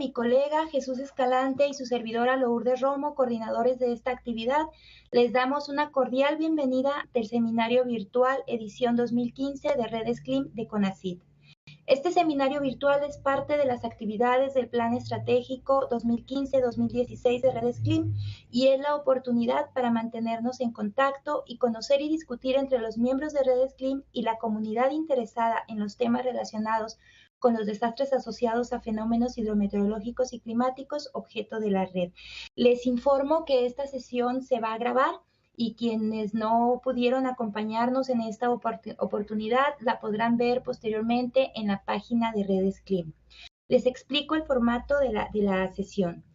mi colega Jesús Escalante y su servidora Lourdes Romo, coordinadores de esta actividad, les damos una cordial bienvenida del Seminario Virtual Edición 2015 de Redes CLIM de CONACYT. Este seminario virtual es parte de las actividades del Plan Estratégico 2015-2016 de Redes CLIM y es la oportunidad para mantenernos en contacto y conocer y discutir entre los miembros de Redes CLIM y la comunidad interesada en los temas relacionados con los desastres asociados a fenómenos hidrometeorológicos y climáticos objeto de la red. Les informo que esta sesión se va a grabar y quienes no pudieron acompañarnos en esta oportunidad la podrán ver posteriormente en la página de Redes CLIM. Les explico el formato de la sesión.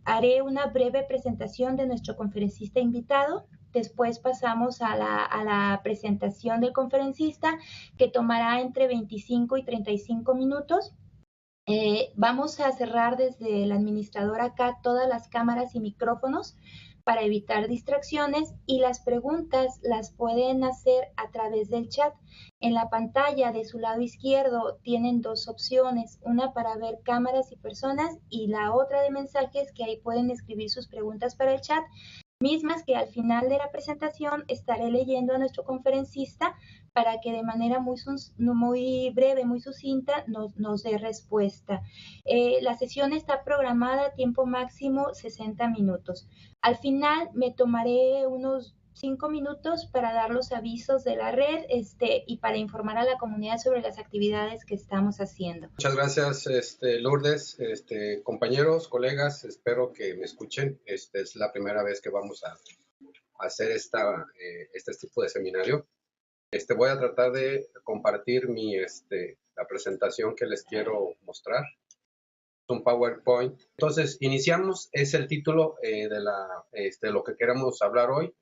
Haré una breve presentación de nuestro conferencista invitado. Después pasamos a la presentación del conferencista, que tomará entre 25 y 35 minutos. Vamos a cerrar desde el administrador acá todas las cámaras y micrófonos para evitar distracciones, y las preguntas las pueden hacer a través del chat. En la pantalla de su lado izquierdo tienen dos opciones, una para ver cámaras y personas y la otra de mensajes, que ahí pueden escribir sus preguntas para el chat, mismas que al final de la presentación estaré leyendo a nuestro conferencista para que de manera muy breve, muy sucinta, nos dé respuesta. La sesión está programada a tiempo máximo 60 minutos. Al final me tomaré unos 5 minutos para dar los avisos de la red y para informar a la comunidad sobre las actividades que estamos haciendo. Muchas gracias, Lourdes, compañeros, colegas, espero que me escuchen. Es la primera vez que vamos a hacer este tipo de seminario. Voy a tratar de compartir la presentación que les quiero mostrar. Un PowerPoint. Entonces, iniciamos, es el título de lo que queremos hablar hoy,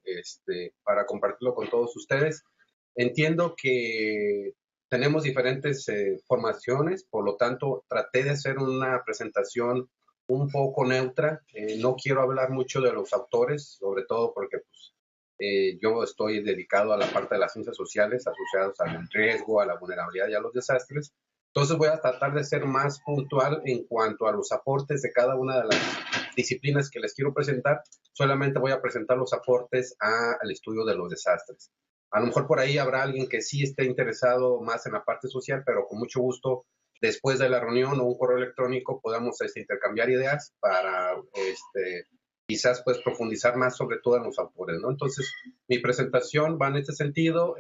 para compartirlo con todos ustedes. Entiendo que tenemos diferentes formaciones, por lo tanto, traté de hacer una presentación un poco neutra. No quiero hablar mucho de los autores, sobre todo porque pues, yo estoy dedicado a la parte de las ciencias sociales asociadas al riesgo, a la vulnerabilidad y a los desastres. Entonces voy a tratar de ser más puntual en cuanto a los aportes de cada una de las disciplinas que les quiero presentar. Solamente voy a presentar los aportes al estudio de los desastres. A lo mejor por ahí habrá alguien que sí esté interesado más en la parte social, pero con mucho gusto, después de la reunión o un correo electrónico, podamos intercambiar ideas para quizás pues profundizar más sobre todo en los autores, ¿no? Entonces, mi presentación va en este sentido,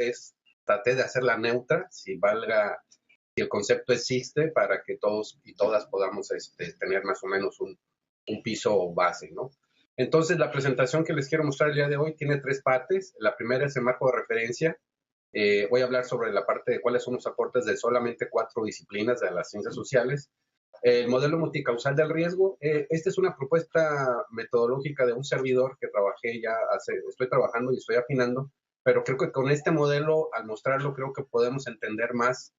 traté de hacerla neutra, si el concepto existe, para que todos y todas podamos tener más o menos un piso base, ¿no? Entonces, la presentación que les quiero mostrar el día de hoy tiene 3 partes. La primera es el marco de referencia. Voy a hablar sobre la parte de cuáles son los aportes de solamente 4 disciplinas de las ciencias sociales. El modelo multicausal del riesgo. Esta es una propuesta metodológica de un servidor que estoy trabajando y estoy afinando, pero creo que con este modelo, al mostrarlo, creo que podemos entender más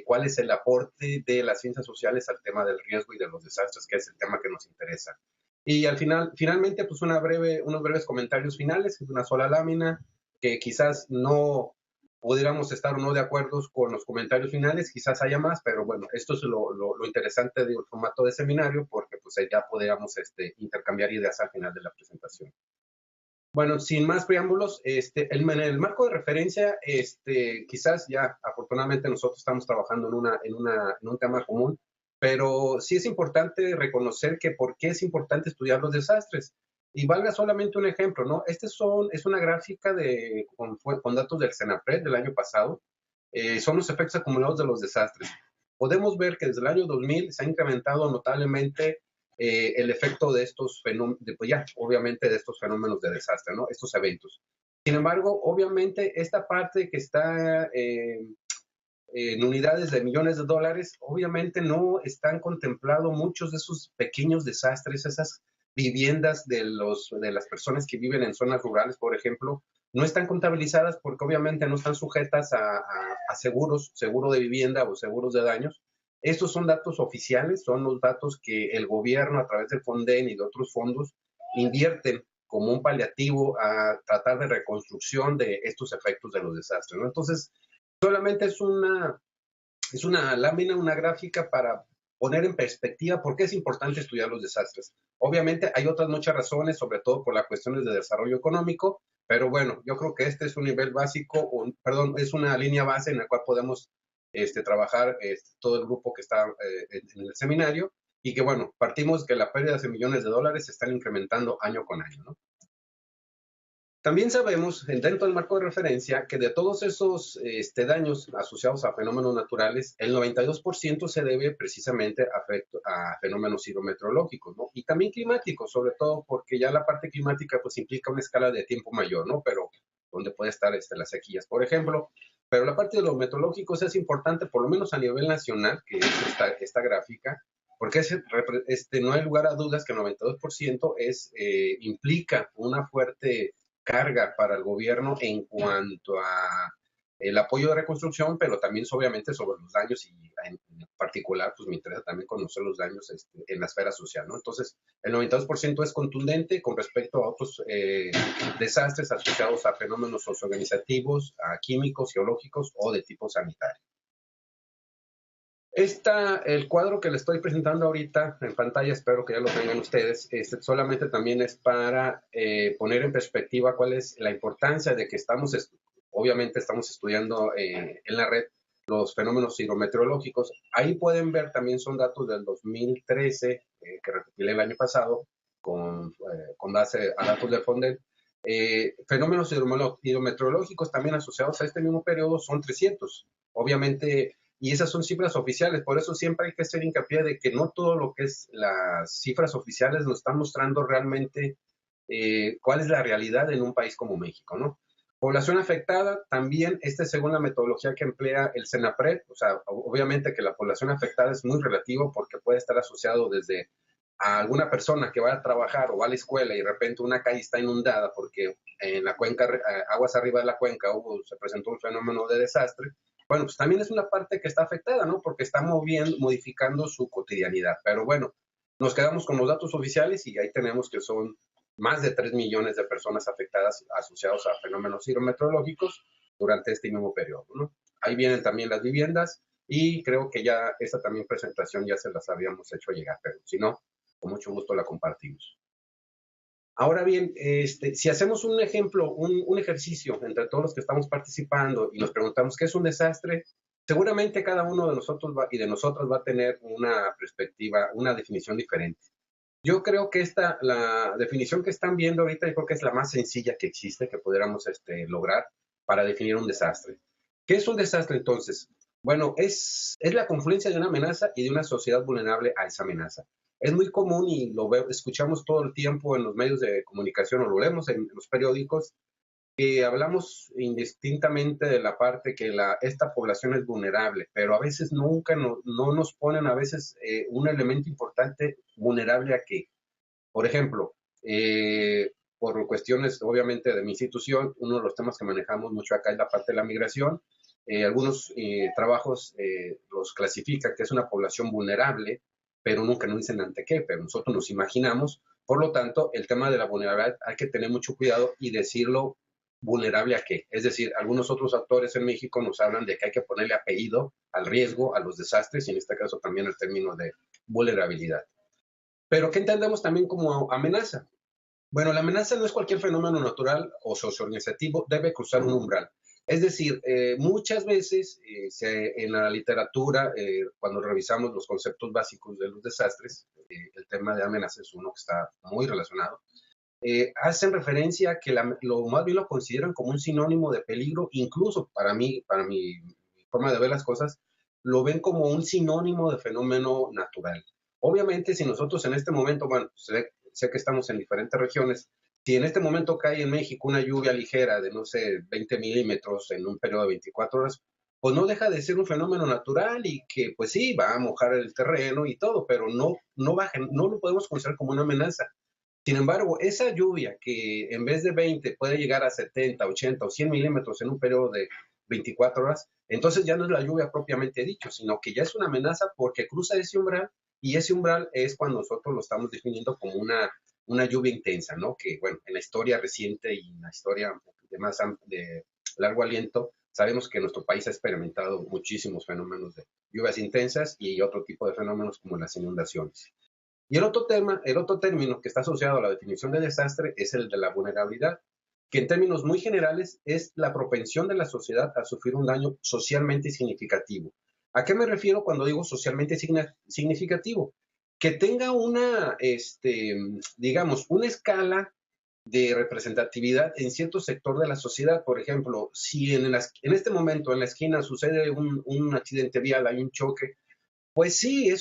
cuál es el aporte de las ciencias sociales al tema del riesgo y de los desastres, que es el tema que nos interesa. Y al finalmente, pues unos breves comentarios finales, una sola lámina, que quizás no pudiéramos estar o no de acuerdo con los comentarios finales, quizás haya más, pero bueno, esto es lo interesante del formato de seminario, porque pues ya podríamos intercambiar ideas al final de la presentación. Bueno, sin más preámbulos, en el marco de referencia, quizás ya afortunadamente nosotros estamos trabajando en un tema común, pero sí es importante reconocer que por qué es importante estudiar los desastres. Y valga solamente un ejemplo, ¿no? Es una gráfica con datos del CENAPRED del año pasado. Son los efectos acumulados de los desastres. Podemos ver que desde el año 2000 se ha incrementado notablemente el efecto de estos fenómenos, obviamente de estos fenómenos de desastre, ¿no? Estos eventos. Sin embargo, obviamente, esta parte que está en unidades de millones de dólares, obviamente no están contemplados muchos de esos pequeños desastres, esas viviendas de las personas que viven en zonas rurales, por ejemplo, no están contabilizadas porque obviamente no están sujetas a seguro de vivienda o seguros de daños. Estos son datos oficiales, son los datos que el gobierno a través del FONDEN y de otros fondos invierten como un paliativo a tratar de reconstrucción de estos efectos de los desastres, ¿no? Entonces, solamente es una lámina, una gráfica para poner en perspectiva por qué es importante estudiar los desastres. Obviamente hay otras muchas razones, sobre todo por las cuestiones de desarrollo económico, pero bueno, yo creo que este es un nivel básico, perdón, es una línea base en la cual podemos trabajar todo el grupo que está en el seminario, y que bueno, partimos que las pérdidas de millones de dólares se están incrementando año con año, ¿no? También sabemos, dentro del marco de referencia, que de todos esos daños asociados a fenómenos naturales, el 92% se debe precisamente a fenómenos hidrometeorológicos, ¿no? Y también climáticos, sobre todo porque ya la parte climática pues implica una escala de tiempo mayor, ¿no? Pero donde puede estar las sequías, por ejemplo. Pero la parte de los meteorológicos es importante, por lo menos a nivel nacional, que es esta gráfica, porque no hay lugar a dudas que el 92% implica una fuerte carga para el gobierno en cuanto a el apoyo de reconstrucción, pero también obviamente sobre los daños, y en particular pues me interesa también conocer los daños en la esfera social, ¿no? Entonces el 92% es contundente con respecto a otros desastres asociados a fenómenos socioorganizativos, a químicos, geológicos o de tipo sanitario. El cuadro que le estoy presentando ahorita en pantalla, espero que ya lo tengan ustedes, solamente también es para poner en perspectiva cuál es la importancia de que obviamente estamos estudiando en la red los fenómenos hidrometeorológicos. Ahí pueden ver, también son datos del 2013, que recopilé el año pasado, con base a datos del FONDEL. Fenómenos hidrometeorológicos también asociados a este mismo periodo son 300. Obviamente, y esas son cifras oficiales, por eso siempre hay que hacer hincapié de que no todo lo que es las cifras oficiales nos están mostrando realmente cuál es la realidad en un país como México, ¿no? Población afectada, también según la metodología que emplea el CENAPRED, o sea, obviamente que la población afectada es muy relativo porque puede estar asociado desde a alguna persona que va a trabajar o va a la escuela y de repente una calle está inundada porque en la cuenca, aguas arriba de la cuenca, se presentó un fenómeno de desastre. Bueno, pues también es una parte que está afectada, ¿no? Porque está modificando su cotidianidad. Pero bueno, nos quedamos con los datos oficiales y ahí tenemos que son más de 3 millones de personas afectadas asociados a fenómenos hidrometeorológicos durante este mismo periodo, ¿no? Ahí vienen también las viviendas y creo que ya esta también presentación ya se las habíamos hecho llegar, pero si no, con mucho gusto la compartimos. Ahora bien, si hacemos un ejemplo, un ejercicio entre todos los que estamos participando y nos preguntamos qué es un desastre, seguramente cada uno de nosotros y de nosotras va a tener una perspectiva, una definición diferente. Yo creo que la definición que están viendo ahorita, yo creo que es la más sencilla que existe, que pudiéramos lograr para definir un desastre. ¿Qué es un desastre entonces? Bueno, es la confluencia de una amenaza y de una sociedad vulnerable a esa amenaza. Es muy común y escuchamos todo el tiempo en los medios de comunicación o lo leemos en los periódicos, que hablamos indistintamente de la parte que esta población es vulnerable, pero a veces nunca no nos ponen a veces un elemento importante, vulnerable a qué. Por ejemplo, por cuestiones obviamente de mi institución, uno de los temas que manejamos mucho acá es la parte de la migración. Algunos trabajos los clasifican que es una población vulnerable, pero nunca nos dicen ante qué, pero nosotros nos imaginamos. Por lo tanto, el tema de la vulnerabilidad hay que tener mucho cuidado y decirlo vulnerable a qué. Es decir, algunos otros actores en México nos hablan de que hay que ponerle apellido al riesgo, a los desastres y en este caso también el término de vulnerabilidad. Pero ¿qué entendemos también como amenaza? Bueno, la amenaza no es cualquier fenómeno natural o socioorganizativo, debe cruzar un umbral. Es decir, muchas veces en la literatura, cuando revisamos los conceptos básicos de los desastres, el tema de amenaza es uno que está muy relacionado, hacen referencia a que lo más bien lo consideran como un sinónimo de peligro, incluso para mi forma de ver las cosas, lo ven como un sinónimo de fenómeno natural. Obviamente, si nosotros en este momento, bueno, sé que estamos en diferentes regiones, si en este momento cae en México una lluvia ligera de, no sé, 20 milímetros en un periodo de 24 horas, pues no deja de ser un fenómeno natural y que, pues sí, va a mojar el terreno y todo, pero no lo podemos considerar como una amenaza. Sin embargo, esa lluvia que en vez de 20 puede llegar a 70, 80 o 100 milímetros en un periodo de 24 horas, entonces ya no es la lluvia propiamente dicho, sino que ya es una amenaza porque cruza ese umbral y ese umbral es cuando nosotros lo estamos definiendo como una lluvia intensa, ¿no? Que, bueno, en la historia reciente y en la historia de largo aliento, Sabemos que nuestro país ha experimentado muchísimos fenómenos de lluvias intensas y otro tipo de fenómenos como las inundaciones. Y el otro término que está asociado a la definición de desastre es el de la vulnerabilidad, que en términos muy generales es la propensión de la sociedad a sufrir un daño socialmente significativo. ¿A qué me refiero cuando digo socialmente significativo? Que tenga una, digamos, una escala de representatividad en cierto sector de la sociedad. Por ejemplo, si en este momento en la esquina sucede un accidente vial, hay un choque, pues sí,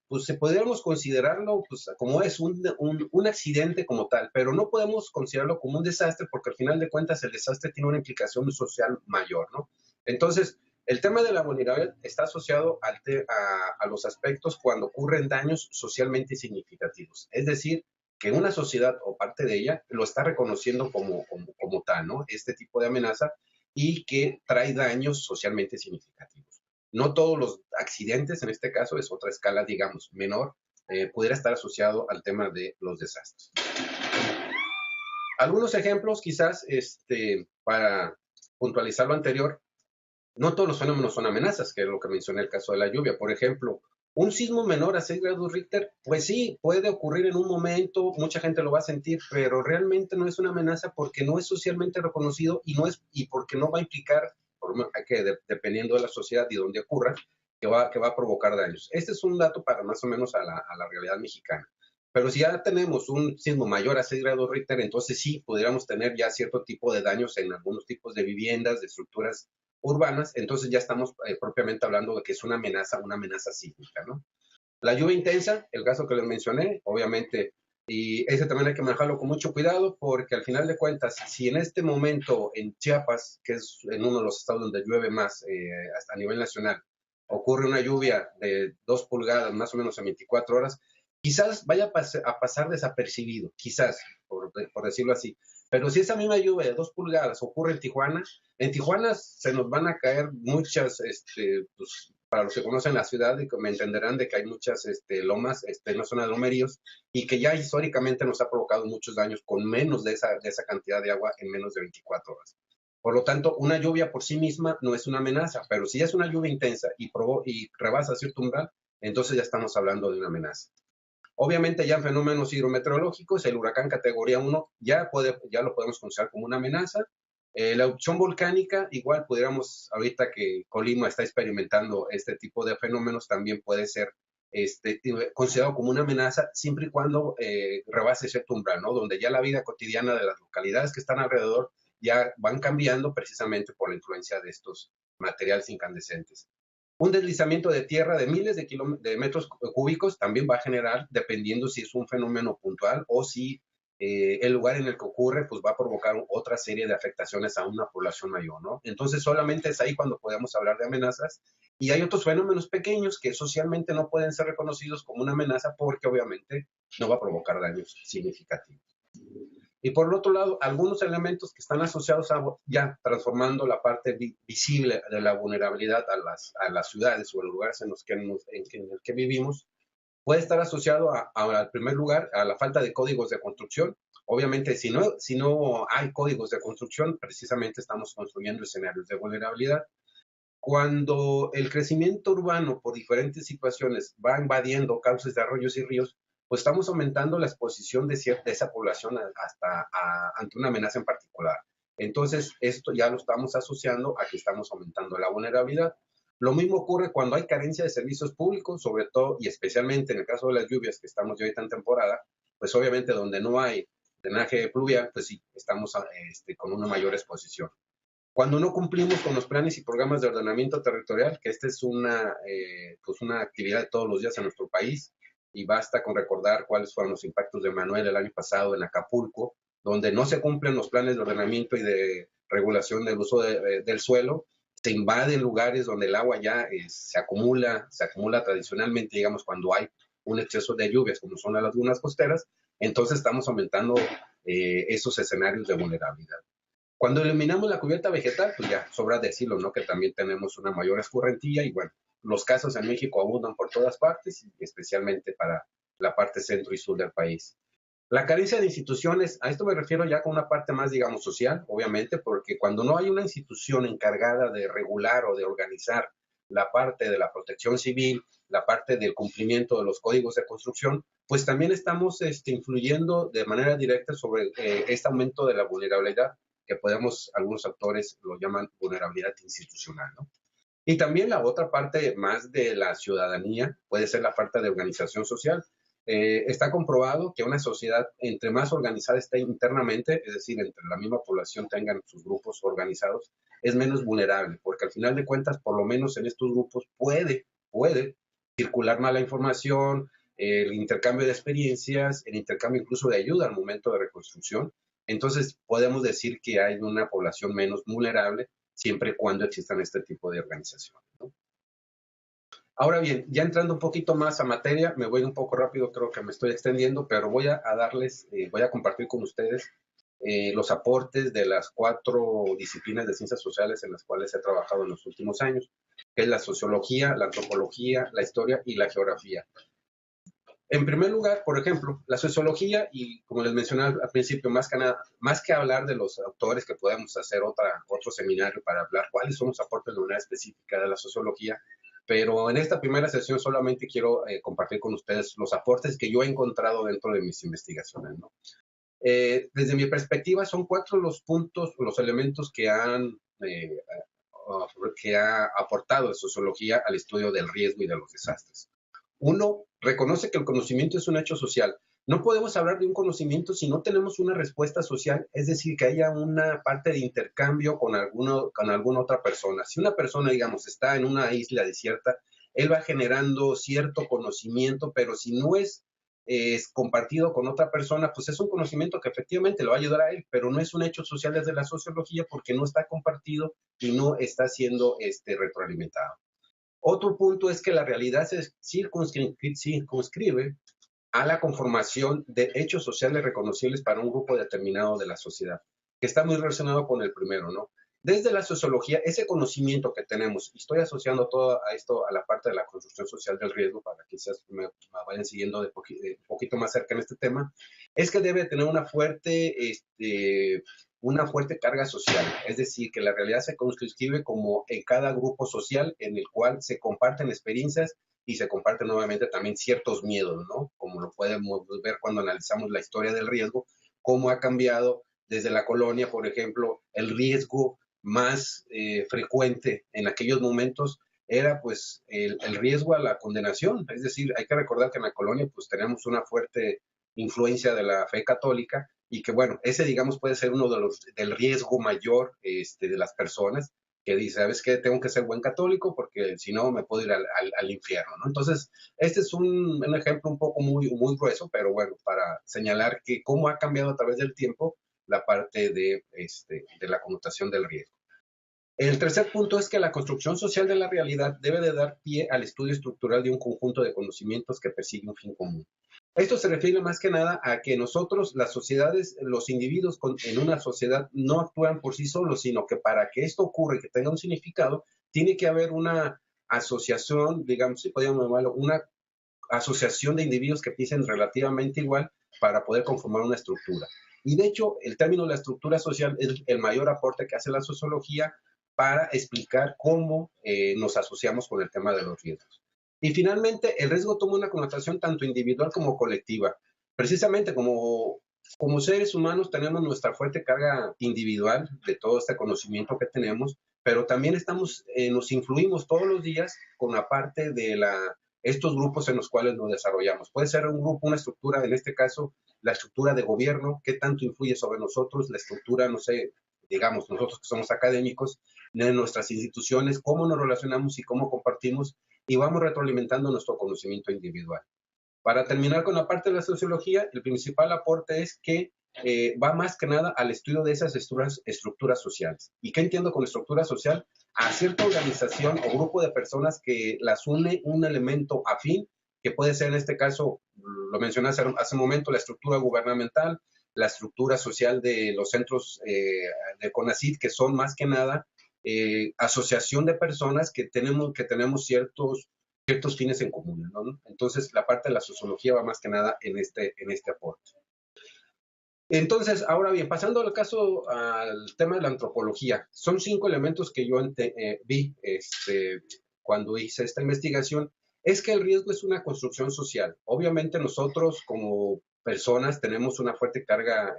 pues podríamos considerarlo pues, como es un accidente como tal, pero no podemos considerarlo como un desastre porque al final de cuentas el desastre tiene una implicación social mayor, ¿no? Entonces, el tema de la vulnerabilidad está asociado a los aspectos cuando ocurren daños socialmente significativos, es decir, que una sociedad o parte de ella lo está reconociendo como tal, ¿no? Este tipo de amenaza y que trae daños socialmente significativos. No todos los accidentes, en este caso es otra escala, digamos, menor, pudiera estar asociado al tema de los desastres. Algunos ejemplos, quizás, para puntualizar lo anterior, no todos los fenómenos son amenazas, que es lo que mencioné el caso de la lluvia. Por ejemplo, un sismo menor a 6 grados Richter, pues sí, puede ocurrir en un momento, mucha gente lo va a sentir, pero realmente no es una amenaza porque no es socialmente reconocido y porque no va a implicar, dependiendo de la sociedad y donde ocurra, que va a provocar daños. Este es un dato para más o menos a la realidad mexicana. Pero si ya tenemos un sismo mayor a 6 grados Richter, entonces sí, podríamos tener ya cierto tipo de daños en algunos tipos de viviendas, de estructuras urbanas, entonces ya estamos propiamente hablando de que es una amenaza sísmica, ¿no? La lluvia intensa, el caso que les mencioné, obviamente, y ese también hay que manejarlo con mucho cuidado porque al final de cuentas, si en este momento en Chiapas, que es en uno de los estados donde llueve más hasta a nivel nacional, ocurre una lluvia de 2 pulgadas más o menos en 24 horas, quizás vaya a pasar desapercibido, quizás, por decirlo así. Pero si esa misma lluvia de 2 pulgadas ocurre en Tijuana se nos van a caer muchas, pues, para los que conocen la ciudad y que me entenderán de que hay muchas lomas en la zona de lomeríos y que ya históricamente nos ha provocado muchos daños con menos de esa cantidad de agua en menos de 24 horas. Por lo tanto, una lluvia por sí misma no es una amenaza, pero si es una lluvia intensa y rebasa cierto umbral, entonces ya estamos hablando de una amenaza. Obviamente ya en fenómenos hidrometeorológicos, el huracán categoría 1 ya lo podemos considerar como una amenaza. La erupción volcánica, igual pudiéramos, ahorita que Colima está experimentando este tipo de fenómenos, también puede ser considerado como una amenaza siempre y cuando rebase cierto umbral, ¿no? Donde ya la vida cotidiana de las localidades que están alrededor ya van cambiando precisamente por la influencia de estos materiales incandescentes. Un deslizamiento de tierra de miles de metros cúbicos también va a generar, dependiendo si es un fenómeno puntual o si el lugar en el que ocurre, pues va a provocar otra serie de afectaciones a una población mayor, ¿no? Entonces solamente es ahí cuando podemos hablar de amenazas y hay otros fenómenos pequeños que socialmente no pueden ser reconocidos como una amenaza porque obviamente no va a provocar daños significativos. Y por el otro lado, algunos elementos que están asociados a ya transformando la parte visible de la vulnerabilidad a las ciudades o a los lugares en el que vivimos, puede estar asociado al primer lugar, a la falta de códigos de construcción. Obviamente, si no hay códigos de construcción, precisamente estamos construyendo escenarios de vulnerabilidad. Cuando el crecimiento urbano por diferentes situaciones va invadiendo cauces de arroyos y ríos, pues estamos aumentando la exposición de esa población ante una amenaza en particular. Entonces, esto ya lo estamos asociando a que estamos aumentando la vulnerabilidad. Lo mismo ocurre cuando hay carencia de servicios públicos, sobre todo y especialmente en el caso de las lluvias, que estamos ya ahorita en temporada, pues obviamente donde no hay drenaje pluvial, pues sí, estamos con una mayor exposición. Cuando no cumplimos con los planes y programas de ordenamiento territorial, que esta es pues una actividad de todos los días en nuestro país, y basta con recordar cuáles fueron los impactos de Manuel el año pasado en Acapulco, donde no se cumplen los planes de ordenamiento y de regulación del uso del suelo, se invaden lugares donde el agua ya se acumula tradicionalmente, digamos, cuando hay un exceso de lluvias, como son las lagunas costeras, entonces estamos aumentando esos escenarios de vulnerabilidad. Cuando eliminamos la cubierta vegetal, pues ya sobra decirlo, ¿no? Que también tenemos una mayor escurrentía y bueno, los casos en México abundan por todas partes y especialmente para la parte centro y sur del país. La carencia de instituciones, a esto me refiero ya con una parte más, digamos, social, obviamente, porque cuando no hay una institución encargada de regular o de organizar la parte de la protección civil, la parte del cumplimiento de los códigos de construcción, pues también estamos influyendo de manera directa sobre este aumento de la vulnerabilidad, que podemos, algunos autores lo llaman vulnerabilidad institucional, ¿no? Y también la otra parte más de la ciudadanía puede ser la falta de organización social. Está comprobado que una sociedad, entre más organizada esté internamente, es decir, entre la misma población tengan sus grupos organizados, es menos vulnerable, porque al final de cuentas, por lo menos en estos grupos puede circular mala información, el intercambio de experiencias, el intercambio incluso de ayuda al momento de reconstrucción. Entonces, podemos decir que hay una población menos vulnerable siempre y cuando existan este tipo de organizaciones, ¿no? Ahora bien, ya entrando un poquito más a materia, me voy un poco rápido, creo que me estoy extendiendo, pero voy a compartir con ustedes los aportes de las 4 disciplinas de ciencias sociales en las cuales he trabajado en los últimos años, que es la sociología, la antropología, la historia y la geografía. En primer lugar, por ejemplo, la sociología, y como les mencioné al principio, más que hablar de los autores, que podemos hacer otro seminario para hablar cuáles son los aportes de una específica de la sociología, pero en esta primera sesión solamente quiero compartir con ustedes los aportes que yo he encontrado dentro de mis investigaciones, ¿no? Desde mi perspectiva, son 4 los puntos, los elementos que ha aportado la sociología al estudio del riesgo y de los desastres. Uno, reconoce que el conocimiento es un hecho social. No podemos hablar de un conocimiento si no tenemos una respuesta social, es decir, que haya una parte de intercambio con alguna otra persona. Si una persona, digamos, está en una isla desierta, él va generando cierto conocimiento, pero si no es compartido con otra persona, pues es un conocimiento que efectivamente le va a ayudar a él, pero no es un hecho social desde la sociología porque no está compartido y no está siendo retroalimentado. Otro punto es que la realidad se circunscribe a la conformación de hechos sociales reconocibles para un grupo determinado de la sociedad, que está muy relacionado con el primero, ¿no? Desde la sociología, ese conocimiento que tenemos, y estoy asociando todo a esto a la parte de la construcción social del riesgo, para que quizás me vayan siguiendo de poquito más cerca en este tema, es que debe tener una fuerte carga social, es decir, que la realidad se conscribe como en cada grupo social en el cual se comparten experiencias y se comparten nuevamente también ciertos miedos, ¿no? Como lo podemos ver cuando analizamos la historia del riesgo, cómo ha cambiado desde la colonia, por ejemplo, el riesgo más frecuente en aquellos momentos era pues el riesgo a la condenación, es decir, hay que recordar que en la colonia pues tenemos una fuerte influencia de la fe católica y que bueno, ese digamos puede ser uno del riesgo mayor de las personas que dice, ¿sabes qué? Tengo que ser buen católico porque si no me puedo ir al infierno, ¿no? Entonces, este es un ejemplo un poco muy grueso, pero bueno, para señalar que cómo ha cambiado a través del tiempo la parte de la connotación del riesgo. El tercer punto es que la construcción social de la realidad debe de dar pie al estudio estructural de un conjunto de conocimientos que persigue un fin común. Esto se refiere más que nada a que nosotros, las sociedades, los individuos en una sociedad no actúan por sí solos, sino que para que esto ocurra y que tenga un significado, tiene que haber una asociación, digamos, si podríamos llamarlo, una asociación de individuos que piensen relativamente igual para poder conformar una estructura. Y de hecho, el término de la estructura social es el mayor aporte que hace la sociología para explicar cómo nos asociamos con el tema de los riesgos. Y finalmente, el riesgo toma una connotación tanto individual como colectiva. Precisamente como seres humanos tenemos nuestra fuerte carga individual de todo este conocimiento que tenemos, pero también nos influimos todos los días con la parte de estos grupos en los cuales nos desarrollamos. Puede ser un grupo, una estructura, en este caso, la estructura de gobierno, qué tanto influye sobre nosotros, la estructura, no sé, digamos, nosotros que somos académicos, de nuestras instituciones, cómo nos relacionamos y cómo compartimos, y vamos retroalimentando nuestro conocimiento individual. Para terminar con la parte de la sociología, el principal aporte es que va más que nada al estudio de esas estructuras sociales. ¿Y qué entiendo con estructura social? A cierta organización o grupo de personas que las une un elemento afín, que puede ser en este caso, lo mencioné hace un momento, la estructura gubernamental, la estructura social de los centros de CONACYT, que son más que nada asociación de personas que tenemos ciertos fines en común, ¿no? Entonces, la parte de la sociología va más que nada en este aporte. Entonces, ahora bien, pasando al tema de la antropología, son 5 elementos que yo vi cuando hice esta investigación. Es que el riesgo es una construcción social. Obviamente nosotros como personas tenemos una fuerte carga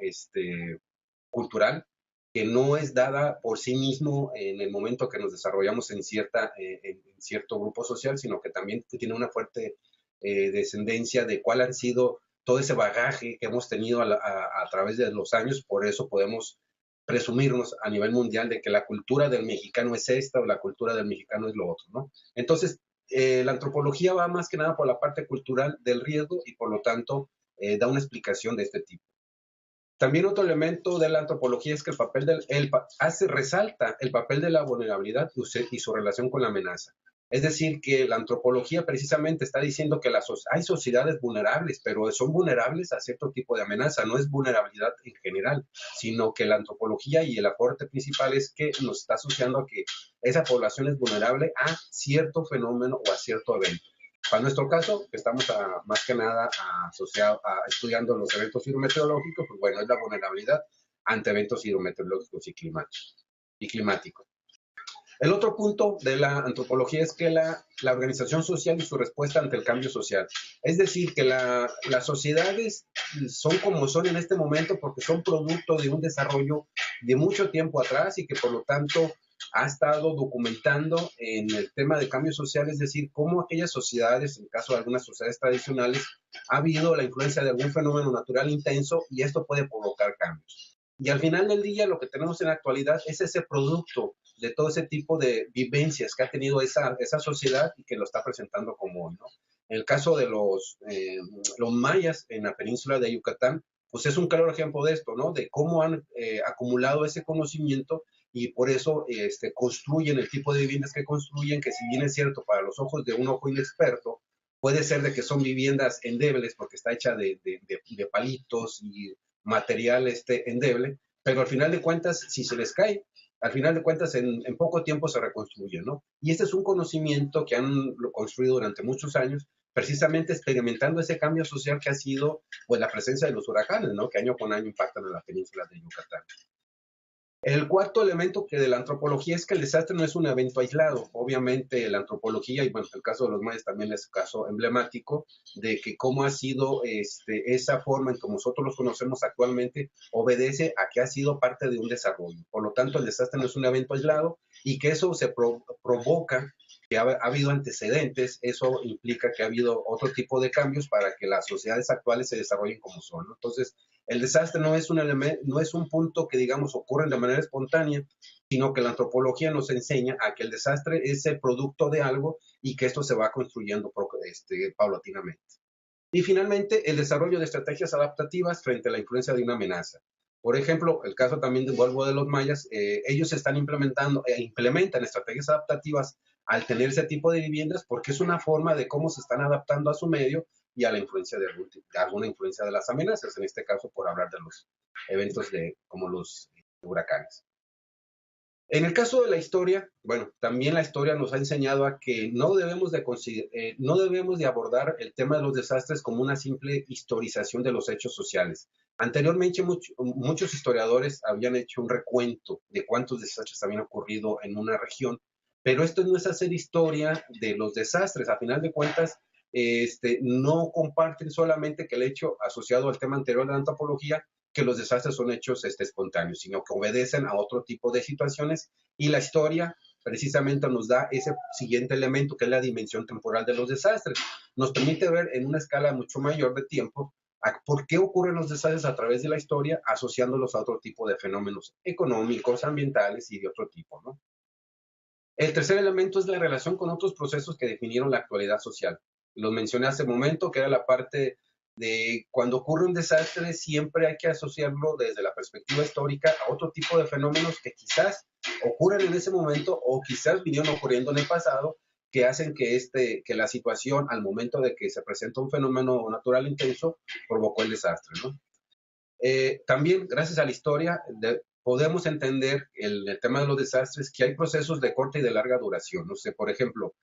cultural que no es dada por sí mismo en el momento que nos desarrollamos en cierto grupo social, sino que también tiene una fuerte descendencia de cuál han sido todo ese bagaje que hemos tenido a través de los años. Por eso podemos presumirnos a nivel mundial de que la cultura del mexicano es esta o la cultura del mexicano es lo otro, ¿no? Entonces, la antropología va más que nada por la parte cultural del riesgo y por lo tanto da una explicación de este tipo. También otro elemento de la antropología es que resalta el papel de la vulnerabilidad y su relación con la amenaza. Es decir, que la antropología precisamente está diciendo que hay sociedades vulnerables, pero son vulnerables a cierto tipo de amenaza, no es vulnerabilidad en general, sino que la antropología y el aporte principal es que nos está asociando a que esa población es vulnerable a cierto fenómeno o a cierto evento. Para nuestro caso, que estamos más que nada estudiando los eventos hidrometeorológicos, pues bueno, es la vulnerabilidad ante eventos hidrometeorológicos y climáticos. El otro punto de la antropología es que la organización social y su respuesta ante el cambio social. Es decir, que las sociedades son como son en este momento porque son producto de un desarrollo de mucho tiempo atrás y que por lo tanto ha estado documentando en el tema de cambio social, es decir, cómo aquellas sociedades, en el caso de algunas sociedades tradicionales, ha habido la influencia de algún fenómeno natural intenso y esto puede provocar cambios. Y al final del día lo que tenemos en la actualidad es ese producto de todo ese tipo de vivencias que ha tenido esa sociedad y que lo está presentando como hoy, ¿no? En el caso de los mayas en la península de Yucatán, pues es un claro ejemplo de esto, ¿no? De cómo han acumulado ese conocimiento y por eso construyen el tipo de viviendas que construyen, que si bien es cierto para los ojos de un ojo inexperto, puede ser de que son viviendas endebles porque está hecha de palitos y material endeble, pero al final de cuentas, si se les cae, al final de cuentas en poco tiempo se reconstruye, ¿no? Y este es un conocimiento que han construido durante muchos años, precisamente experimentando ese cambio social que ha sido pues la presencia de los huracanes, ¿no? Que año con año impactan en la península de Yucatán. El cuarto elemento que de la antropología es que el desastre no es un evento aislado. Obviamente la antropología, y bueno, el caso de los mayas también es un caso emblemático de que cómo ha sido esa forma en que nosotros los conocemos actualmente obedece a que ha sido parte de un desarrollo. Por lo tanto, el desastre no es un evento aislado y que eso se provoca que ha habido antecedentes, eso implica que ha habido otro tipo de cambios para que las sociedades actuales se desarrollen como son, ¿no? Entonces, el desastre no es un punto que, digamos, ocurre de manera espontánea, sino que la antropología nos enseña a que el desastre es el producto de algo y que esto se va construyendo paulatinamente. Y finalmente, el desarrollo de estrategias adaptativas frente a la influencia de una amenaza. Por ejemplo, el caso también de vuelvo de los mayas, ellos están implementan estrategias adaptativas al tener ese tipo de viviendas porque es una forma de cómo se están adaptando a su medio y a la influencia de alguna influencia de las amenazas, en este caso por hablar de los eventos como los huracanes. En el caso de la historia, bueno, también la historia nos ha enseñado a que no debemos de abordar el tema de los desastres como una simple historización de los hechos sociales. Anteriormente, muchos historiadores habían hecho un recuento de cuántos desastres habían ocurrido en una región, pero esto no es hacer historia de los desastres. A final de cuentas, no comparten solamente que el hecho asociado al tema anterior de la antropología, que los desastres son hechos espontáneos, sino que obedecen a otro tipo de situaciones y la historia precisamente nos da ese siguiente elemento que es la dimensión temporal de los desastres. Nos permite ver en una escala mucho mayor de tiempo por qué ocurren los desastres a través de la historia, asociándolos a otro tipo de fenómenos económicos, ambientales y de otro tipo, ¿no? El tercer elemento es la relación con otros procesos que definieron la actualidad social. Lo mencioné hace un momento, que era la parte de cuando ocurre un desastre, siempre hay que asociarlo desde la perspectiva histórica a otro tipo de fenómenos que quizás ocurren en ese momento o quizás vinieron ocurriendo en el pasado, que hacen que la situación al momento de que se presenta un fenómeno natural intenso provocó el desastre, ¿no? También, gracias a la historia, podemos entender el tema de los desastres, que hay procesos de corta y de larga duración. No sé, por ejemplo,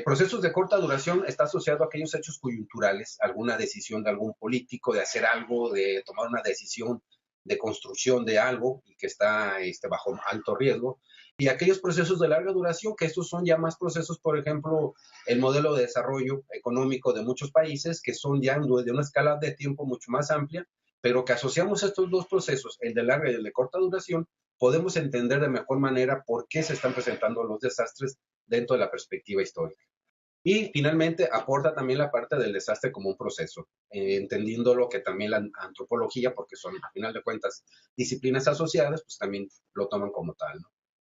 procesos de corta duración está asociado a aquellos hechos coyunturales, alguna decisión de algún político de hacer algo, de tomar una decisión de construcción de algo y que está bajo alto riesgo, y aquellos procesos de larga duración, que estos son ya más procesos, por ejemplo, el modelo de desarrollo económico de muchos países, que son ya de una escala de tiempo mucho más amplia, pero que asociamos estos dos procesos, el de larga y el de corta duración, podemos entender de mejor manera por qué se están presentando los desastres dentro de la perspectiva histórica. Y finalmente aporta también la parte del desastre como un proceso, entendiendo lo que también la antropología, porque son a final de cuentas disciplinas asociadas, pues también lo toman como tal, ¿no?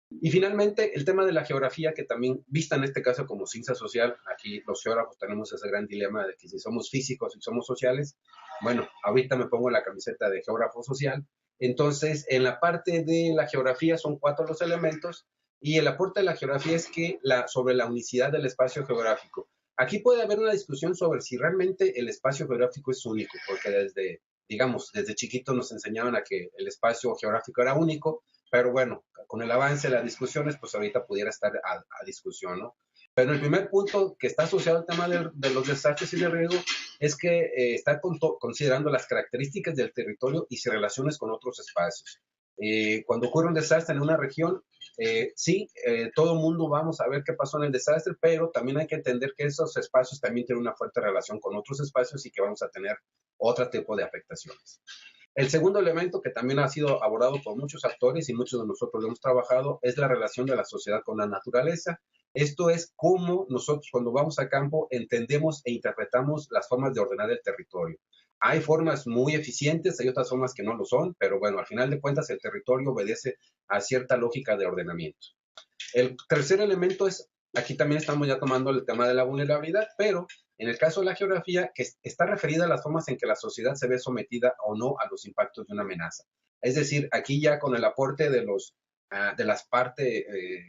Y finalmente, el tema de la geografía, que también, vista en este caso como ciencia social, aquí los geógrafos tenemos ese gran dilema de que si somos físicos y somos sociales, bueno, ahorita me pongo la camiseta de geógrafo social. Entonces, en la parte de la geografía son 4 los elementos, y el aporte de la geografía es que sobre la unicidad del espacio geográfico. Aquí puede haber una discusión sobre si realmente el espacio geográfico es único, porque desde chiquitos nos enseñaban a que el espacio geográfico era único, pero bueno, con el avance de las discusiones, pues ahorita pudiera estar a discusión, ¿no? Pero el primer punto que está asociado al tema de los desastres y de riesgo es que está considerando las características del territorio y sus relaciones con otros espacios. Cuando ocurre un desastre en una región, sí, todo el mundo vamos a ver qué pasó en el desastre, pero también hay que entender que esos espacios también tienen una fuerte relación con otros espacios y que vamos a tener otro tipo de afectaciones. El segundo elemento que también ha sido abordado por muchos actores y muchos de nosotros lo hemos trabajado es la relación de la sociedad con la naturaleza. Esto es cómo nosotros cuando vamos a campo entendemos e interpretamos las formas de ordenar el territorio. Hay formas muy eficientes, hay otras formas que no lo son, pero bueno, al final de cuentas el territorio obedece a cierta lógica de ordenamiento. El tercer elemento es, aquí también estamos ya tomando el tema de la vulnerabilidad, pero en el caso de la geografía, que está referida a las formas en que la sociedad se ve sometida o no a los impactos de una amenaza. Es decir, aquí ya con el aporte de las partes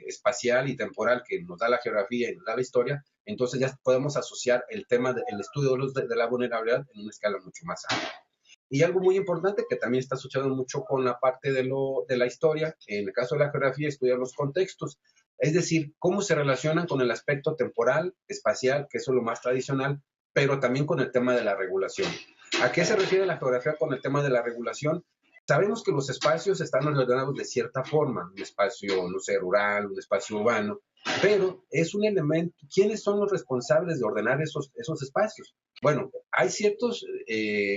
espacial y temporal que nos da la geografía y nos da la historia, entonces ya podemos asociar el tema del estudio de la vulnerabilidad en una escala mucho más amplia. Y algo muy importante que también está asociado mucho con la parte de la historia, en el caso de la geografía, estudiar los contextos, es decir, cómo se relacionan con el aspecto temporal, espacial, que eso es lo más tradicional, pero también con el tema de la regulación. ¿A qué se refiere la geografía con el tema de la regulación? Sabemos que los espacios están ordenados de cierta forma, un espacio, no sé, rural, un espacio urbano, pero es un elemento, ¿quiénes son los responsables de ordenar esos espacios? Bueno, hay ciertos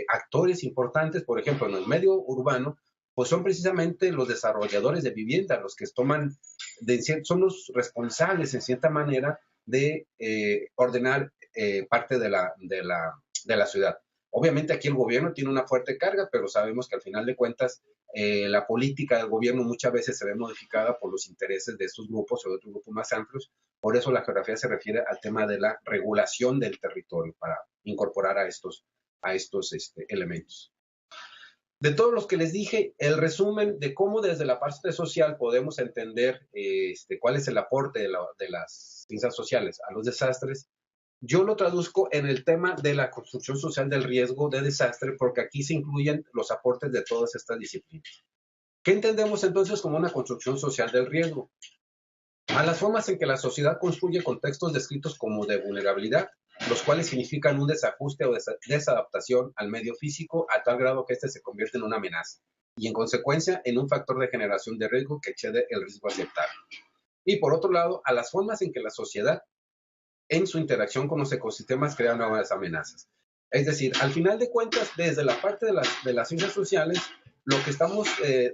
actores importantes, por ejemplo, en el medio urbano, pues son precisamente los desarrolladores de vivienda, los que son los responsables en cierta manera de ordenar parte de la ciudad. Obviamente aquí el gobierno tiene una fuerte carga, pero sabemos que al final de cuentas la política del gobierno muchas veces se ve modificada por los intereses de estos grupos o de otros grupos más amplios. Por eso la geografía se refiere al tema de la regulación del territorio para incorporar a estos elementos. De todos los que les dije, el resumen de cómo desde la parte social podemos entender cuál es el aporte de las ciencias sociales a los desastres, yo lo traduzco en el tema de la construcción social del riesgo de desastre, porque aquí se incluyen los aportes de todas estas disciplinas. ¿Qué entendemos entonces como una construcción social del riesgo? A las formas en que la sociedad construye contextos descritos como de vulnerabilidad, los cuales significan un desajuste o desadaptación al medio físico a tal grado que éste se convierte en una amenaza y en consecuencia en un factor de generación de riesgo que excede el riesgo aceptable. Y por otro lado, a las formas en que la sociedad en su interacción con los ecosistemas crea nuevas amenazas. Es decir, al final de cuentas, desde la parte de las ciencias sociales, lo que estamos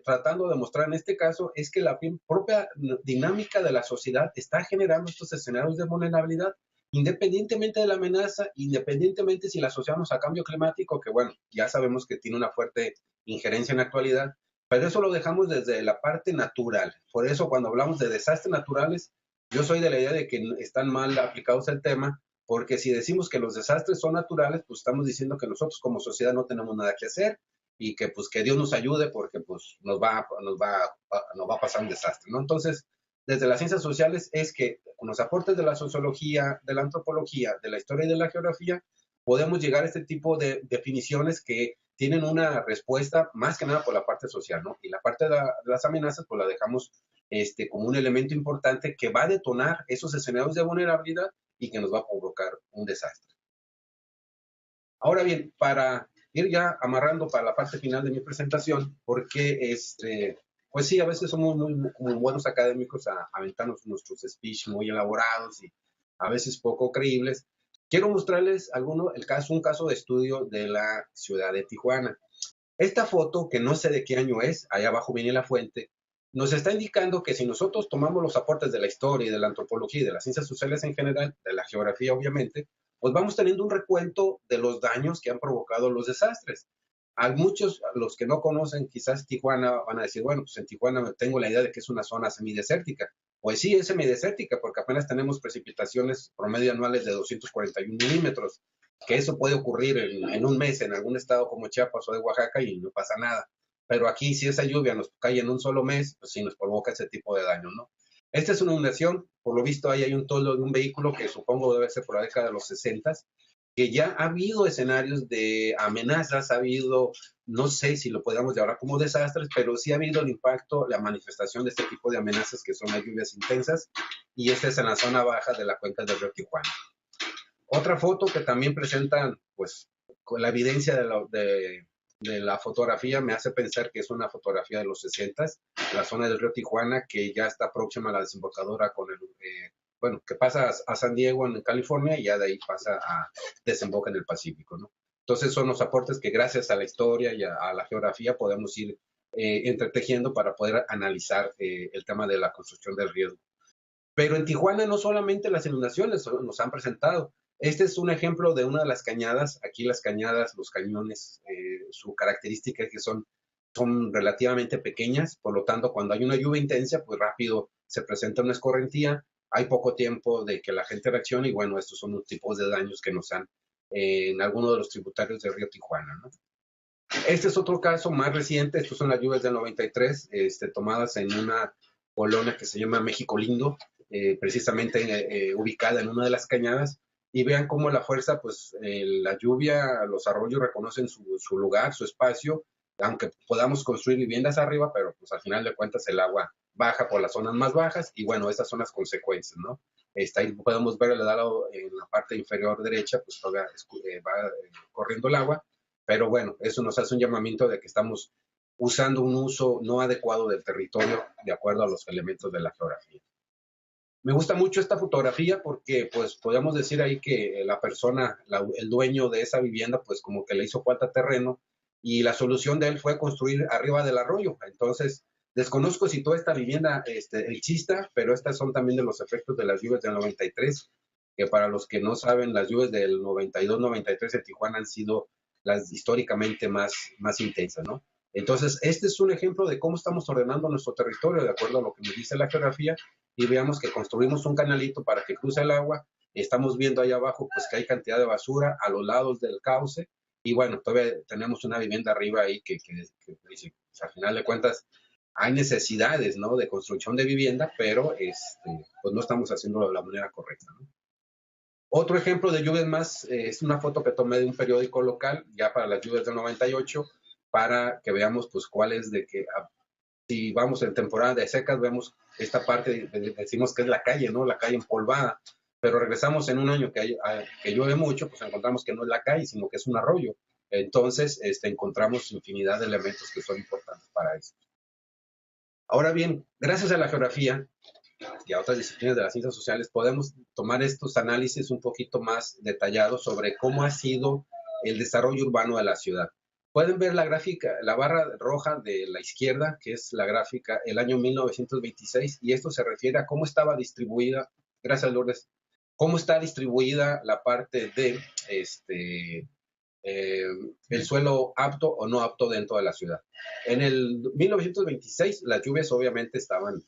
tratando de mostrar en este caso es que la propia dinámica de la sociedad está generando estos escenarios de vulnerabilidad, independientemente de la amenaza, independientemente si la asociamos a cambio climático, que bueno, ya sabemos que tiene una fuerte injerencia en la actualidad, pero eso lo dejamos desde la parte natural. Por eso cuando hablamos de desastres naturales, yo soy de la idea de que están mal aplicados el tema, porque si decimos que los desastres son naturales, pues estamos diciendo que nosotros como sociedad no tenemos nada que hacer y que pues que Dios nos ayude porque pues nos va a pasar un desastre, ¿no? Entonces, desde las ciencias sociales es que con los aportes de la sociología, de la antropología, de la historia y de la geografía, podemos llegar a este tipo de definiciones que tienen una respuesta más que nada por la parte social, ¿no? Y la parte de las amenazas pues la dejamos como un elemento importante que va a detonar esos escenarios de vulnerabilidad y que nos va a provocar un desastre. Ahora bien, para ir ya amarrando para la parte final de mi presentación, porque pues sí, a veces somos muy buenos académicos a aventarnos nuestros speech muy elaborados y a veces poco creíbles. Quiero mostrarles un caso de estudio de la ciudad de Tijuana. Esta foto, que no sé de qué año es, allá abajo viene la fuente, nos está indicando que si nosotros tomamos los aportes de la historia y de la antropología y de las ciencias sociales en general, de la geografía obviamente, pues vamos teniendo un recuento de los daños que han provocado los desastres. A muchos, los que no conocen quizás Tijuana, van a decir, bueno, pues en Tijuana tengo la idea de que es una zona semidesértica. Pues sí, es semidesértica porque apenas tenemos precipitaciones promedio anuales de 241 milímetros, que eso puede ocurrir en un mes en algún estado como Chiapas o de Oaxaca y no pasa nada. Pero aquí, si esa lluvia nos cae en un solo mes, pues sí nos provoca ese tipo de daño, ¿no? Esta es una inundación, por lo visto ahí hay un toldo de un vehículo que supongo debe ser por la década de los 60, que ya ha habido escenarios de amenazas, ha habido, no sé si lo podemos llamar como desastres, pero sí ha habido el impacto, la manifestación de este tipo de amenazas que son las lluvias intensas, y esta es en la zona baja de la cuenca del río Tijuana. Otra foto que también presentan, pues, con la evidencia de la fotografía me hace pensar que es una fotografía de los 60, la zona del río Tijuana, que ya está próxima a la desembocadura con bueno, que pasa a San Diego en California y ya de ahí pasa desemboca en el Pacífico, ¿no? Entonces son los aportes que gracias a la historia y a la geografía podemos ir entretejiendo para poder analizar el tema de la construcción del riesgo. Pero en Tijuana no solamente las inundaciones nos han presentado. Este es un ejemplo de una de las cañadas. Aquí las cañadas, los cañones, su característica es que son relativamente pequeñas, por lo tanto, cuando hay una lluvia intensa, pues rápido se presenta una escorrentía, hay poco tiempo de que la gente reaccione y bueno, estos son los tipos de daños que nos han en algunos de los tributarios del río Tijuana, ¿no? Este es otro caso más reciente, estos son las lluvias del 93, tomadas en una colonia que se llama México Lindo, precisamente ubicada en una de las cañadas, y vean cómo la fuerza, pues la lluvia, los arroyos reconocen su lugar, su espacio, aunque podamos construir viviendas arriba, pero pues al final de cuentas el agua baja por las zonas más bajas, y bueno, esas son las consecuencias, ¿no? Ahí podemos ver en la parte inferior derecha, pues todavía va corriendo el agua, pero bueno, eso nos hace un llamamiento de que estamos usando un uso no adecuado del territorio de acuerdo a los elementos de la geografía. Me gusta mucho esta fotografía porque pues podemos decir ahí que la persona, el dueño de esa vivienda, pues como que le hizo falta terreno y la solución de él fue construir arriba del arroyo. Entonces, desconozco si toda esta vivienda exista, pero estas son también de los efectos de las lluvias del 93, que para los que no saben, las lluvias del 92-93 en Tijuana han sido las históricamente más intensas, ¿no? Entonces, este es un ejemplo de cómo estamos ordenando nuestro territorio de acuerdo a lo que nos dice la geografía y veamos que construimos un canalito para que cruce el agua. Estamos viendo ahí abajo pues que hay cantidad de basura a los lados del cauce y bueno, todavía tenemos una vivienda arriba ahí que pues, al final de cuentas hay necesidades, ¿no?, de construcción de vivienda, pero pues no estamos haciéndolo de la manera correcta, ¿no? Otro ejemplo de lluvias más es una foto que tomé de un periódico local ya para las lluvias del 98 para que veamos pues cuál es de que si vamos en temporada de secas vemos esta parte, decimos que es la calle, ¿no? La calle empolvada, pero regresamos en un año que llueve mucho, pues encontramos que no es la calle, sino que es un arroyo. Entonces, encontramos infinidad de elementos que son importantes para esto. Ahora bien, gracias a la geografía y a otras disciplinas de las ciencias sociales, podemos tomar estos análisis un poquito más detallados sobre cómo ha sido el desarrollo urbano de la ciudad. Pueden ver la gráfica, la barra roja de la izquierda, que es la gráfica el año 1926, y esto se refiere a cómo estaba distribuida, gracias Lourdes, cómo está distribuida la parte de el suelo apto o no apto dentro de la ciudad. En el 1926 las lluvias obviamente estaban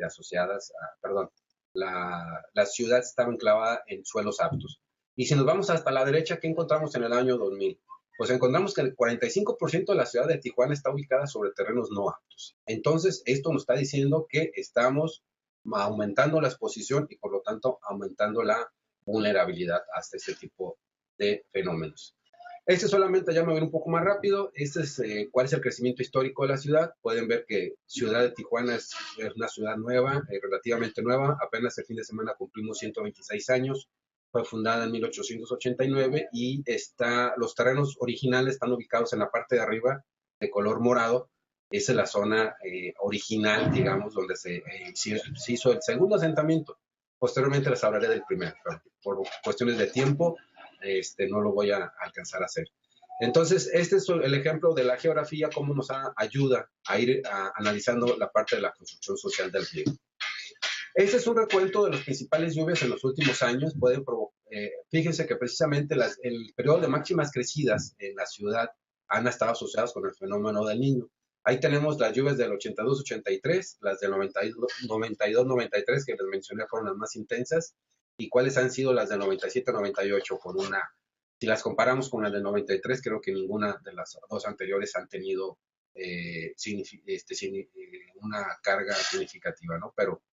asociadas a, perdón, la ciudad estaba enclavada en suelos aptos. Y si nos vamos hasta la derecha, ¿qué encontramos en el año 2000? Pues encontramos que el 45% de la ciudad de Tijuana está ubicada sobre terrenos no aptos. Entonces, esto nos está diciendo que estamos aumentando la exposición y por lo tanto aumentando la vulnerabilidad hasta este tipo de fenómenos. Solamente ya me voy un poco más rápido. Es cuál es el crecimiento histórico de la ciudad. Pueden ver que Ciudad de Tijuana es una ciudad nueva, relativamente nueva. Apenas el fin de semana cumplimos 126 años. fue fundada en 1889 y los terrenos originales están ubicados en la parte de arriba de color morado. Esa es la zona original, digamos, donde se hizo el segundo asentamiento. Posteriormente les hablaré del primero, pero por cuestiones de tiempo no lo voy a alcanzar a hacer. Entonces, este es el ejemplo de la geografía, cómo nos ayuda a ir analizando la parte de la construcción social del riego. Este es un recuento de las principales lluvias en los últimos años. Fíjense que precisamente el periodo de máximas crecidas en la ciudad han estado asociados con el fenómeno del Niño. Ahí tenemos las lluvias del 82-83, las del 92-93 que les mencioné fueron las más intensas, y cuáles han sido las del 97-98 si las comparamos con las del 93, creo que ninguna de las dos anteriores han tenido una carga significativa, ¿no? Pero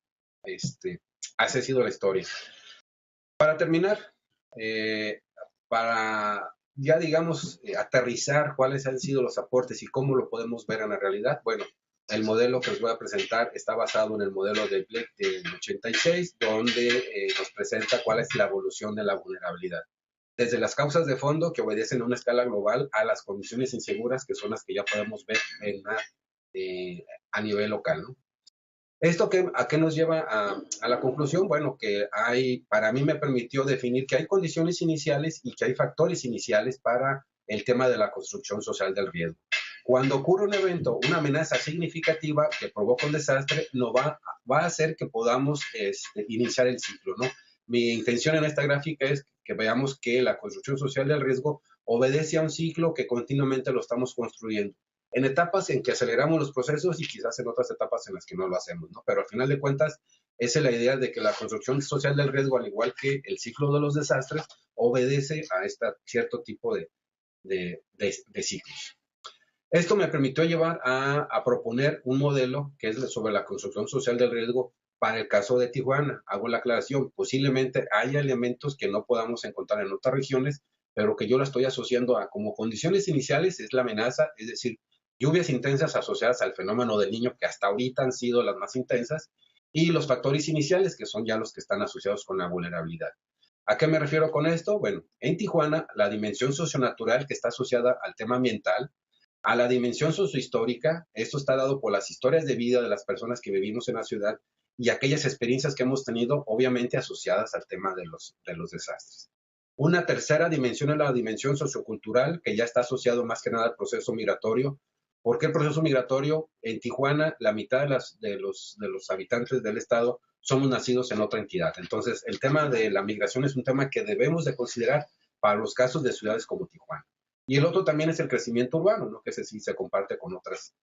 así ha sido la historia. Para terminar, para ya digamos aterrizar cuáles han sido los aportes y cómo lo podemos ver en la realidad, bueno, el modelo que les voy a presentar está basado en el modelo de Blake del 86, donde nos presenta cuál es la evolución de la vulnerabilidad. Desde las causas de fondo que obedecen a una escala global a las condiciones inseguras que son las que ya podemos ver a nivel local, ¿no? ¿Esto a qué nos lleva a la conclusión? Bueno, que para mí me permitió definir que hay condiciones iniciales y que hay factores iniciales para el tema de la construcción social del riesgo. Cuando ocurre un evento, una amenaza significativa que provoca un desastre, no va a hacer que podamos iniciar el ciclo, ¿no? Mi intención en esta gráfica es que veamos que la construcción social del riesgo obedece a un ciclo que continuamente lo estamos construyendo, en etapas en que aceleramos los procesos y quizás en otras etapas en las que no lo hacemos, ¿no? Pero al final de cuentas, esa es la idea de que la construcción social del riesgo, al igual que el ciclo de los desastres, obedece a cierto tipo de ciclos. Esto me permitió llevar a proponer un modelo que es sobre la construcción social del riesgo para el caso de Tijuana. Hago la aclaración, posiblemente haya elementos que no podamos encontrar en otras regiones, pero que yo la estoy asociando a como condiciones iniciales es la amenaza, es decir, lluvias intensas asociadas al fenómeno del Niño, que hasta ahorita han sido las más intensas, y los factores iniciales, que son ya los que están asociados con la vulnerabilidad. ¿A qué me refiero con esto? Bueno, en Tijuana, la dimensión socionatural que está asociada al tema ambiental, a la dimensión sociohistórica, esto está dado por las historias de vida de las personas que vivimos en la ciudad y aquellas experiencias que hemos tenido, obviamente asociadas al tema de los desastres. Una tercera dimensión es la dimensión sociocultural, que ya está asociado más que nada al proceso migratorio. ¿Por qué el proceso migratorio? En Tijuana, la mitad de los habitantes del estado somos nacidos en otra entidad. Entonces, el tema de la migración es un tema que debemos de considerar para los casos de ciudades como Tijuana. Y el otro también es el crecimiento urbano, ¿no? Que ese sí se comparte con otras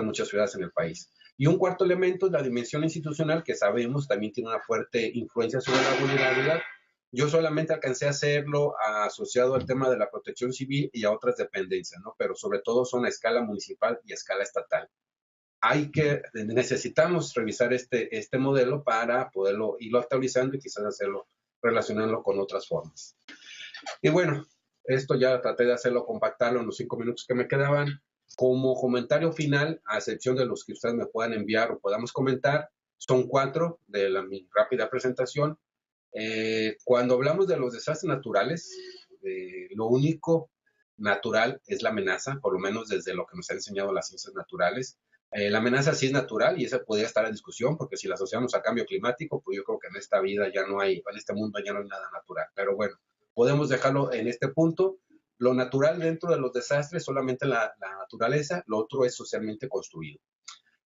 muchas ciudades en el país. Y un cuarto elemento es la dimensión institucional, que sabemos también tiene una fuerte influencia sobre la vulnerabilidad. Yo solamente alcancé a hacerlo asociado al tema de la protección civil y a otras dependencias, ¿no? Pero sobre todo son a escala municipal y a escala estatal. Necesitamos revisar este modelo para poderlo irlo actualizando y quizás relacionarlo con otras formas. Y bueno, esto ya traté de hacerlo, compactarlo en los 5 minutos que me quedaban. Como comentario final, a excepción de los que ustedes me puedan enviar o podamos comentar, son 4 de mi rápida presentación. Cuando hablamos de los desastres naturales, lo único natural es la amenaza, por lo menos desde lo que nos han enseñado las ciencias naturales. La amenaza sí es natural y esa podría estar en discusión, porque si la asociamos a cambio climático, pues yo creo que en esta vida en este mundo ya no hay nada natural. Pero bueno, podemos dejarlo en este punto. Lo natural dentro de los desastres, solamente la naturaleza, lo otro es socialmente construido.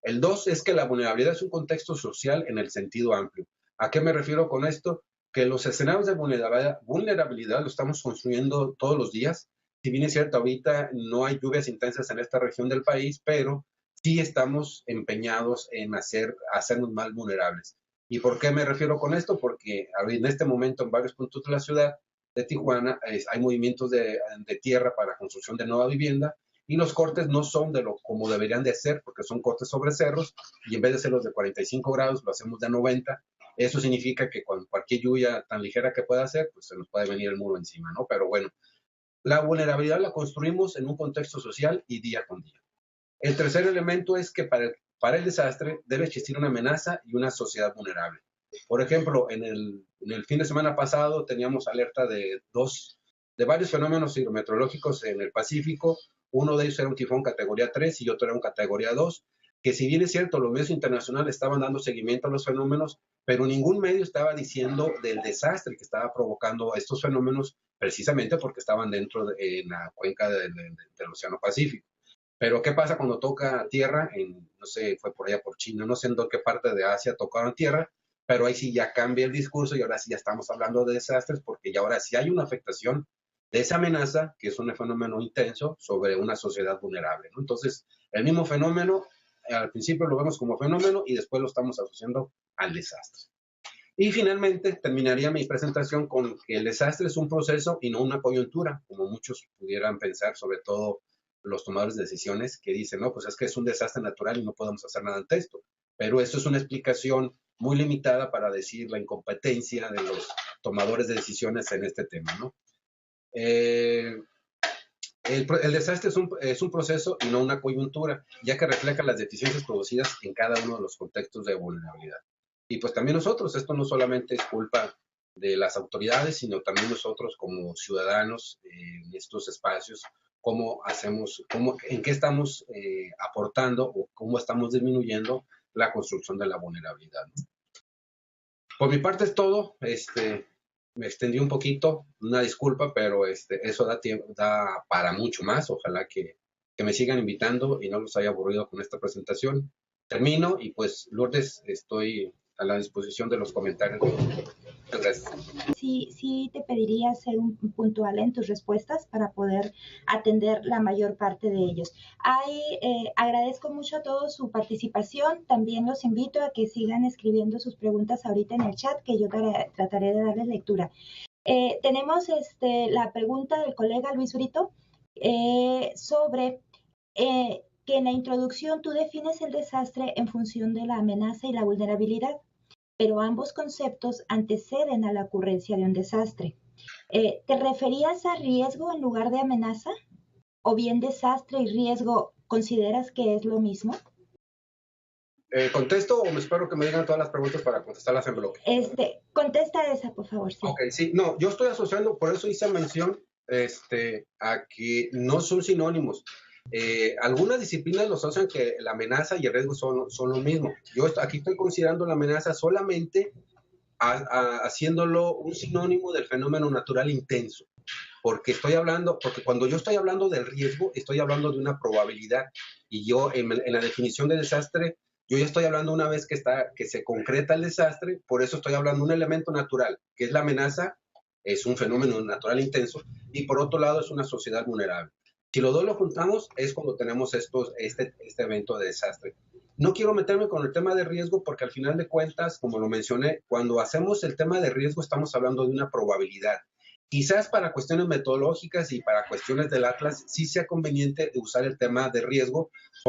El 2 es que la vulnerabilidad es un contexto social en el sentido amplio. ¿A qué me refiero con esto? Que los escenarios de vulnerabilidad lo estamos construyendo todos los días. Si bien es cierto, ahorita no hay lluvias intensas en esta región del país, pero sí estamos empeñados en hacernos más vulnerables. ¿Y por qué me refiero con esto? Porque en este momento en varios puntos de la ciudad de Tijuana hay movimientos de tierra para construcción de nueva vivienda y los cortes no son como deberían de ser, porque son cortes sobre cerros y en vez de hacerlos de 45 grados lo hacemos de 90. Eso significa que con cualquier lluvia tan ligera que pueda ser, pues se nos puede venir el muro encima, ¿no? Pero bueno, la vulnerabilidad la construimos en un contexto social y día con día. El tercer elemento es que para el desastre debe existir una amenaza y una sociedad vulnerable. Por ejemplo, en el fin de semana pasado teníamos alerta de varios fenómenos hidrometeorológicos en el Pacífico. Uno de ellos era un tifón categoría 3 y otro era un categoría 2, que si bien es cierto, los medios internacionales estaban dando seguimiento a los fenómenos, pero ningún medio estaba diciendo del desastre que estaba provocando estos fenómenos, precisamente porque estaban dentro en la cuenca del Océano Pacífico. Pero ¿qué pasa cuando toca tierra? No sé, fue por allá por China, no sé en qué parte de Asia tocaron tierra, pero ahí sí ya cambia el discurso y ahora sí ya estamos hablando de desastres, porque ya ahora sí hay una afectación de esa amenaza, que es un fenómeno intenso, sobre una sociedad vulnerable, ¿no? Entonces, el mismo fenómeno, al principio lo vemos como fenómeno y después lo estamos asociando al desastre. Y finalmente terminaría mi presentación con que el desastre es un proceso y no una coyuntura, como muchos pudieran pensar, sobre todo los tomadores de decisiones que dicen, no, pues es que es un desastre natural y no podemos hacer nada ante esto. Pero esto es una explicación muy limitada para decir la incompetencia de los tomadores de decisiones en este tema, ¿no? El desastre es un proceso y no una coyuntura, ya que refleja las deficiencias producidas en cada uno de los contextos de vulnerabilidad. Y pues también nosotros, esto no solamente es culpa de las autoridades, sino también nosotros como ciudadanos en estos espacios, en qué estamos aportando o cómo estamos disminuyendo la construcción de la vulnerabilidad, ¿no? Por mi parte es todo. Me extendí un poquito, una disculpa, pero eso da para mucho más. Ojalá que me sigan invitando y no los haya aburrido con esta presentación. Termino y pues, Lourdes, estoy a la disposición de los comentarios. Muchas gracias. Sí te pediría ser puntual en tus respuestas para poder atender la mayor parte de ellos. Agradezco mucho a todos su participación. También los invito a que sigan escribiendo sus preguntas ahorita en el chat, que yo trataré de darles lectura. Tenemos la pregunta del colega Luis Brito sobre que en la introducción tú defines el desastre en función de la amenaza y la vulnerabilidad, pero ambos conceptos anteceden a la ocurrencia de un desastre. ¿Te referías a riesgo en lugar de amenaza? ¿O bien desastre y riesgo consideras que es lo mismo? ¿Contesto o me espero que me digan todas las preguntas para contestarlas en bloque? Contesta esa, por favor. Sí. Ok, sí. No, yo estoy asociando, por eso hice mención a que no son sinónimos. Algunas disciplinas los asocian que la amenaza y el riesgo son lo mismo. Yo aquí estoy considerando la amenaza solamente haciéndolo un sinónimo del fenómeno natural intenso. Porque cuando yo estoy hablando del riesgo, estoy hablando de una probabilidad. Y yo, en la definición de desastre, yo ya estoy hablando una vez que se concreta el desastre, por eso estoy hablando de un elemento natural, que es la amenaza, es un fenómeno natural intenso, y por otro lado es una sociedad vulnerable. Si los dos lo juntamos, es cuando tenemos este evento de desastre. No quiero meterme con el tema de riesgo porque al final de cuentas, como lo mencioné, cuando hacemos el tema de riesgo estamos hablando de una probabilidad. Quizás para cuestiones metodológicas y para cuestiones del Atlas sí sea conveniente usar el tema de riesgo,